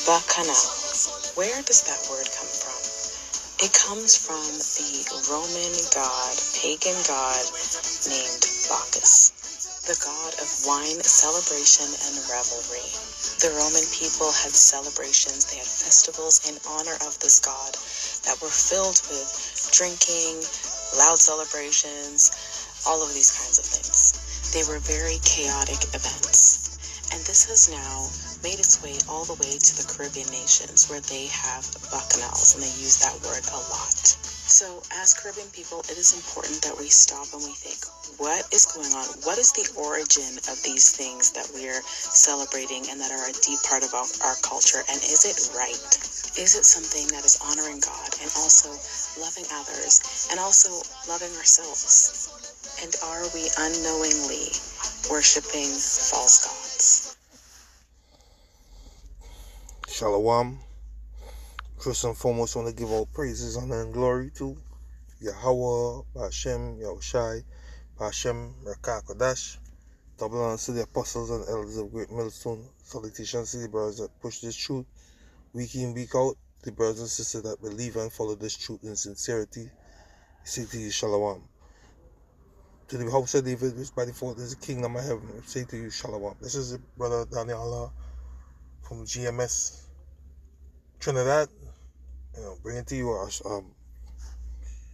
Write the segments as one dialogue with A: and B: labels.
A: Bacchanal. Where does that word come from? It comes from the Roman god, pagan god named Bacchus, the god of wine celebration and revelry. The Roman people had celebrations, they had festivals in honor of this god that were filled with drinking, loud celebrations, all of these kinds of things. They were very chaotic events. And this has now made its way all the way to the Caribbean nations where they have bacchanals and they use that word a lot. So as Caribbean people, it is important that we stop and we think, what is going on? What is the origin of these things that we're celebrating and that are a deep part of our culture? And is it right? Is it something that is honoring God and also loving others and also loving ourselves? And are we unknowingly worshiping false gods?
B: Shalom. First and foremost, I want to give all praises, honor, and glory to Yahweh, Hashem, Yahushai, Hashem, Rakah Kodash. Double honor to the apostles and elders of Great Millstone. Salutations to the brothers that push this truth week in, week out. The brothers and sisters that believe and follow this truth in sincerity. I say to you, Shalom. To the house of David, which by default is the kingdom of heaven, I say to you, Shalom. This is brother Daniel from GMS Trinidad. Bringing to you a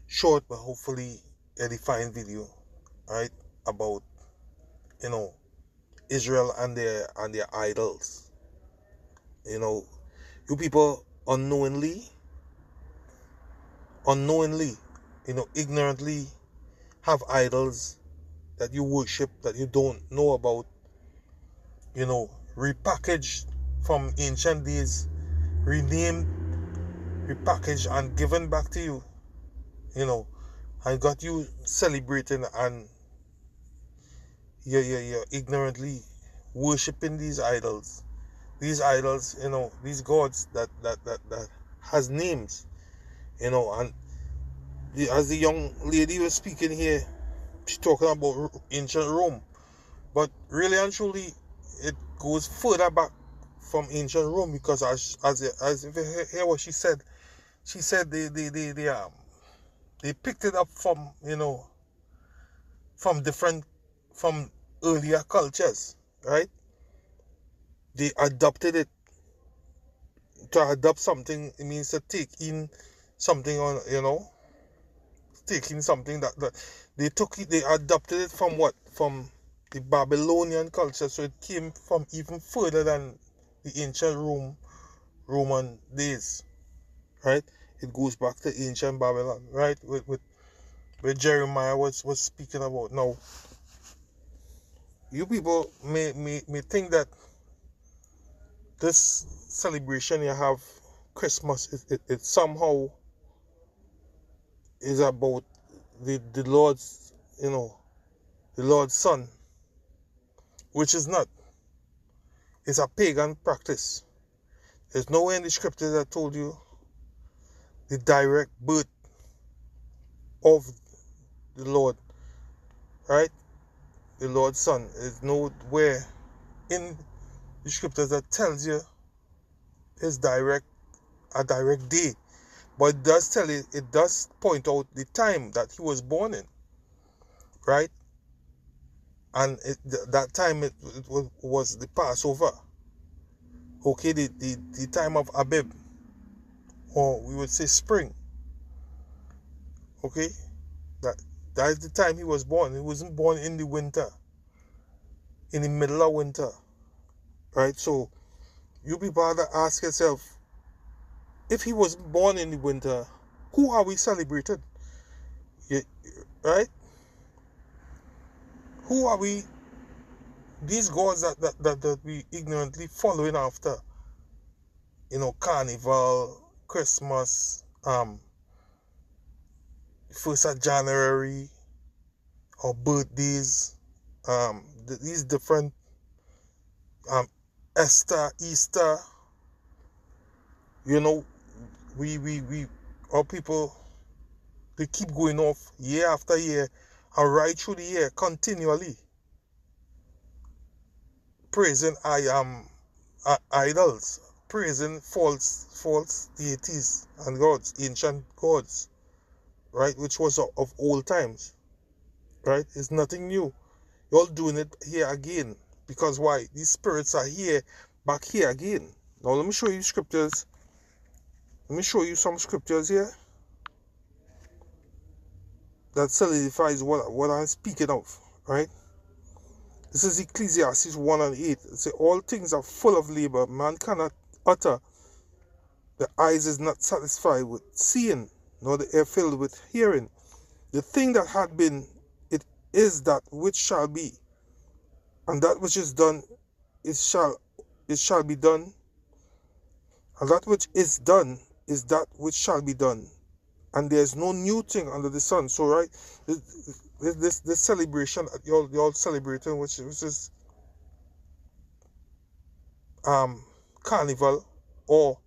B: short but hopefully edifying video, right, about Israel and their idols. You people unknowingly, ignorantly have idols that you worship that you don't know about, repackaged from ancient days, renamed, repackaged and given back to you, and got you celebrating, and you're ignorantly worshiping these idols, these gods that has names, and as the young lady was speaking here, she's talking about ancient Rome, but really and truly it goes further back from ancient Rome, because as if you hear what she said they picked it up from from earlier cultures, right? They adopted it. To adopt something, it means to take in something on, taking something that they took it, they adopted it from what? From the Babylonian culture, so it came from even further than the ancient Roman days, right? It goes back to ancient Babylon, right? With Jeremiah was speaking about. Now, you people may think that this celebration you have, Christmas, it somehow is about the Lord's, the Lord's Son, which is not. It's a pagan practice. There's nowhere in the scriptures that told you the direct birth of the Lord, right? The Lord's Son. There's nowhere in the scriptures that tells you his a direct day. But it does tell you, it does point out the time that he was born in, right? And that time it was the Passover. Okay, the time of Abib, or we would say spring. Okay, that is the time he was born. He wasn't born in the winter, in the middle of winter, right? So you people have to ask yourself, if he was born in the winter, who are we celebrating? Right? Who are we? These gods that we ignorantly following after. Carnival, Christmas, 1st of January, or birthdays, these different, Easter, our people, they keep going off year after year and right through the year continually praising idols, praising false deities and gods, ancient gods, right? Which was of old times, right? It's nothing new. You're doing it here again. Because why? These spirits are here, back here again. Now let me show you scriptures. Let me show you some scriptures here that solidifies what I'm speaking of, right? This is Ecclesiastes 1 and 8. It says, all things are full of labor. Man cannot utter. The eyes is not satisfied with seeing, nor the ear filled with hearing. The thing that had been, it is that which shall be. And that which is done, it shall be done. And that which is done is that which shall be done. And there is no new thing under the sun. So, right, this celebration that you're celebrating, which is carnival, or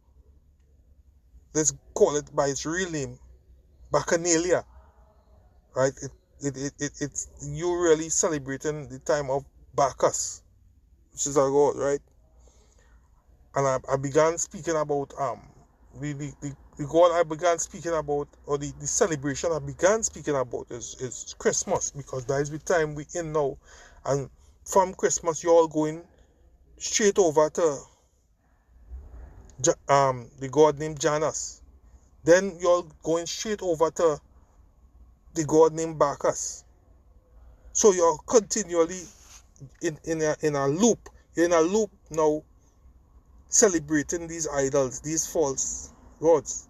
B: let's call it by its real name, Bacchanalia, right? It's you really celebrating the time of Bacchus, which is our God, right? And I began speaking about the God I began speaking about, or the celebration I began speaking about is Christmas, because that is the time we in now. And from Christmas, you're all going straight over to the God named Janus. Then you're going straight over to the God named Bacchus. So you're continually in a loop. You're in a loop now, celebrating these idols, these false gods,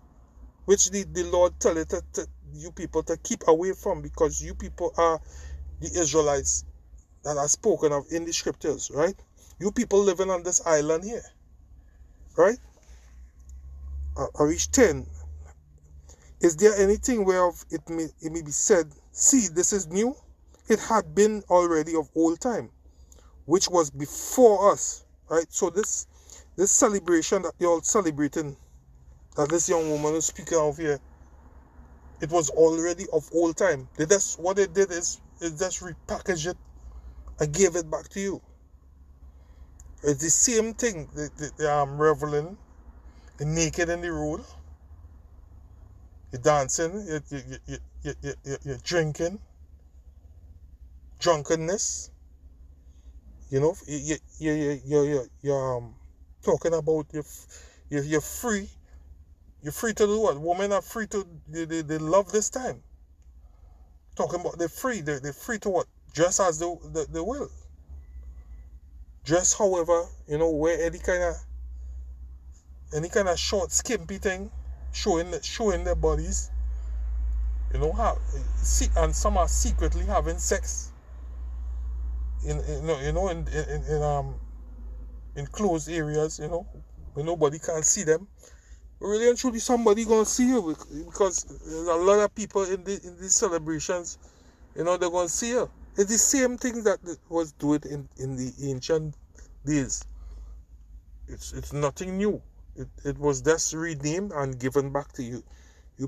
B: which the Lord tell it to you people to keep away from, because you people are the Israelites that are spoken of in the scriptures, right? You people living on this island here, right? I reach 10. Is there anything whereof it may be said, see, this is new? It had been already of old time, which was before us, right? So this celebration that you're all celebrating, that this young woman is speaking of here, it was already of old time. What they did is just repackage it and gave it back to you. It's the same thing. The reveling, the naked in the road, you're dancing, you're drinking, drunkenness. You know, you're talking about you're free. You're free to do what? Women are free to, they love this time. Talking about they're free. They're free to what? Dress as they will. Dress however, you know, wear any kind of short, skimpy thing, showing their bodies. You know, and some are secretly having sex in closed areas, you know, where nobody can see them. Really and truly, somebody gonna see you, because there's a lot of people in these celebrations, you know, they're gonna see you. It's the same thing that was doing in the ancient days. It's nothing new. It was just renamed and given back to you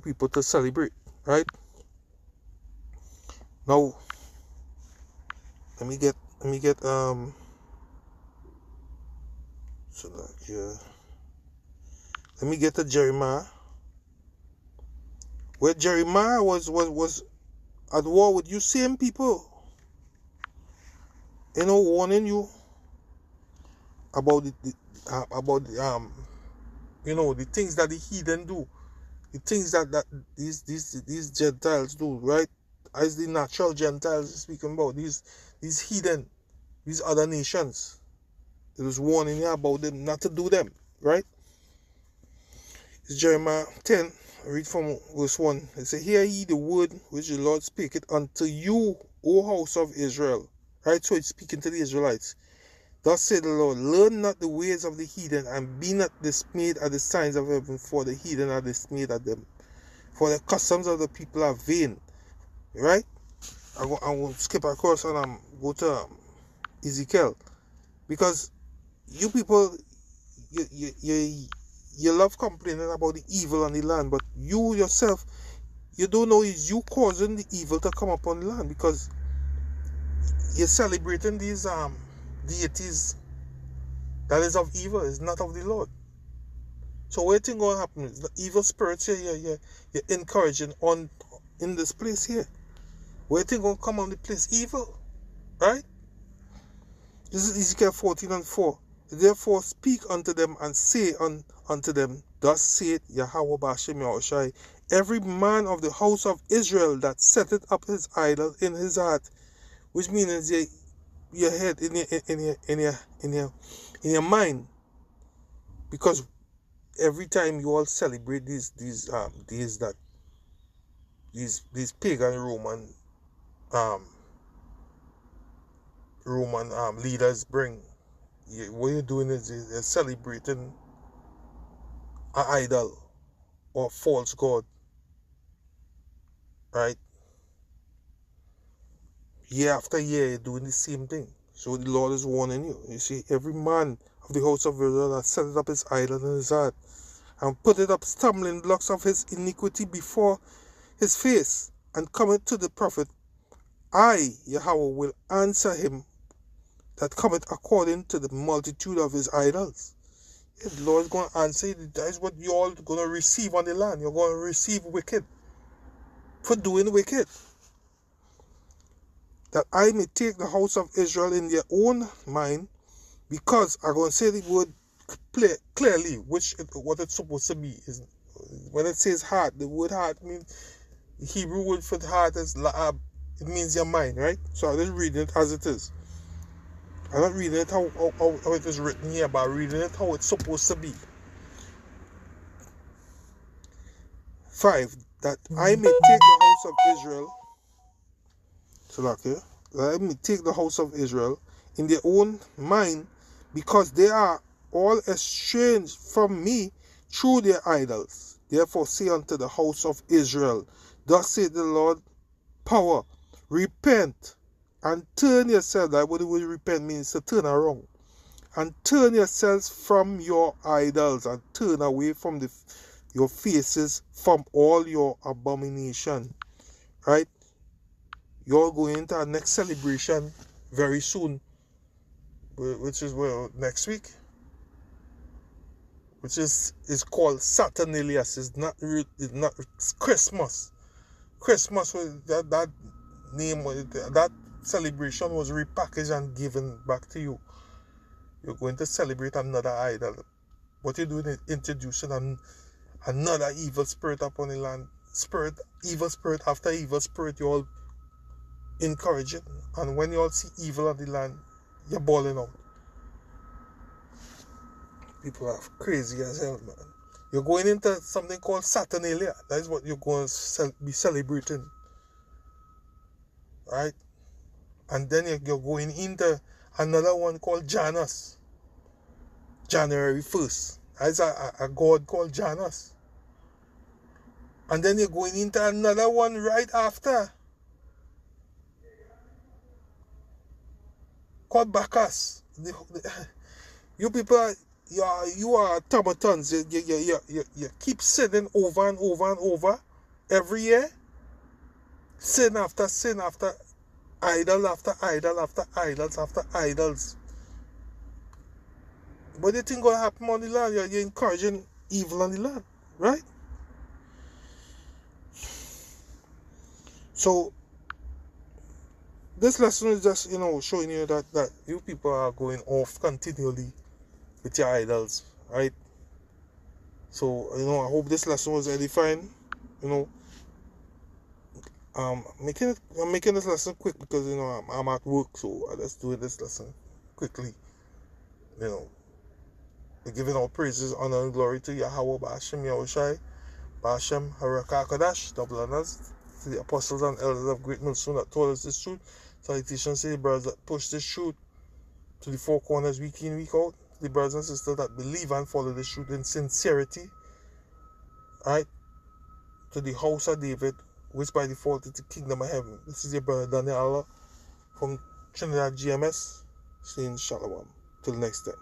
B: people to celebrate, right? Now, let me get so like here. Let me get to Jeremiah. Where Jeremiah was at war with you same people. You know, warning you about you know, the things that the heathen do, the things that these Gentiles do, right? As the natural Gentiles speaking about these heathen, these other nations. It was warning you about them not to do them, right? It's Jeremiah 10, I read from verse 1. It says, hear ye the word which the Lord spaketh unto you, O house of Israel. Right, so it's speaking to the Israelites. Thus said the Lord, learn not the ways of the heathen, and be not dismayed at the signs of heaven, for the heathen are dismayed at them. For the customs of the people are vain. Right? I'm going to skip across and go to Ezekiel. Because you people, you love complaining about the evil on the land, but you yourself, you don't know it's you causing the evil to come upon the land, because you're celebrating these deities that is of evil, is not of the Lord. So what you think gonna happen is the evil spirits here, you're encouraging on in this place here. What you think gonna come on the place? Evil. Right? This is Ezekiel 14:4. Therefore speak unto them and say unto them, thus saith Yahweh Bashem Yahushai, every man of the house of Israel that setteth up his idol in his heart, which means your head in your mind, because every time you all celebrate these days that these pagan Roman leaders bring, what you're doing is you're celebrating an idol or false god, right? Year after year, you're doing the same thing. So the Lord is warning you. You see, every man of the house of Israel that set up his idol in his heart and put it up stumbling blocks of his iniquity before his face, and cometh to the prophet, I, Yahweh, will answer him that cometh according to the multitude of his idols. Yeah, the Lord is going to answer you. That is what you're all going to receive on the land. You're going to receive wicked for doing wicked. That I may take the house of Israel in their own mind, because I'm going to say the word clearly, what it's supposed to be. Is when it says heart, the word heart means, the Hebrew word for heart is la'ab. It means your mind, right? So I'm just reading it as it is. I'm not reading it how it is written here, but I'm reading it how it's supposed to be. 5. That I may take the house of Israel. So like here, that I may take the house of Israel in their own mind, because they are all estranged from me through their idols. Therefore say unto the house of Israel, thus saith the Lord power, repent and turn yourself. That what the word repent means, to turn around. And turn yourselves from your idols, and turn away from your faces from all your abomination. Right? You're going into our next celebration very soon, which is next week, which is called Saturnalia. It's Christmas. Christmas was that name, that celebration was repackaged and given back to you. You're going to celebrate another idol. What you're doing is introducing another evil spirit upon the land. Evil spirit after evil spirit, you all encourage it. And when you all see evil on the land, you're bawling out. People are crazy as hell, man. You're going into something called Saturnalia. That is what you're going to be celebrating. Right? And then you're going into another one called Janus. January 1st. That's a god called Janus. And then you're going into another one right after, called Bacchus. You people, you are automatons. You keep sinning over and over and over every year. Sin after sin after idol after idol after idols after idols. What do you think going to happen on the land? You're encouraging evil on the land, right? So this lesson is just, showing you that you people are going off continually with your idols, right? So, I hope this lesson was edifying. I'm making this lesson quick because I'm at work, so I just doing this lesson quickly. We're giving all praises, honor, and glory to Yahweh Bashem Yahushai, Bashem Harakakadash, double honors to the apostles and elders of Great Millstone that taught us this truth. Salutations to the brothers that push this truth to the four corners week in, week out. The brothers and sisters that believe and follow this truth in sincerity. Alright? To the house of David, which by default is the kingdom of heaven. This is your brother Daniel Allah from Trinidad GMS, saying Shalom. Till next time.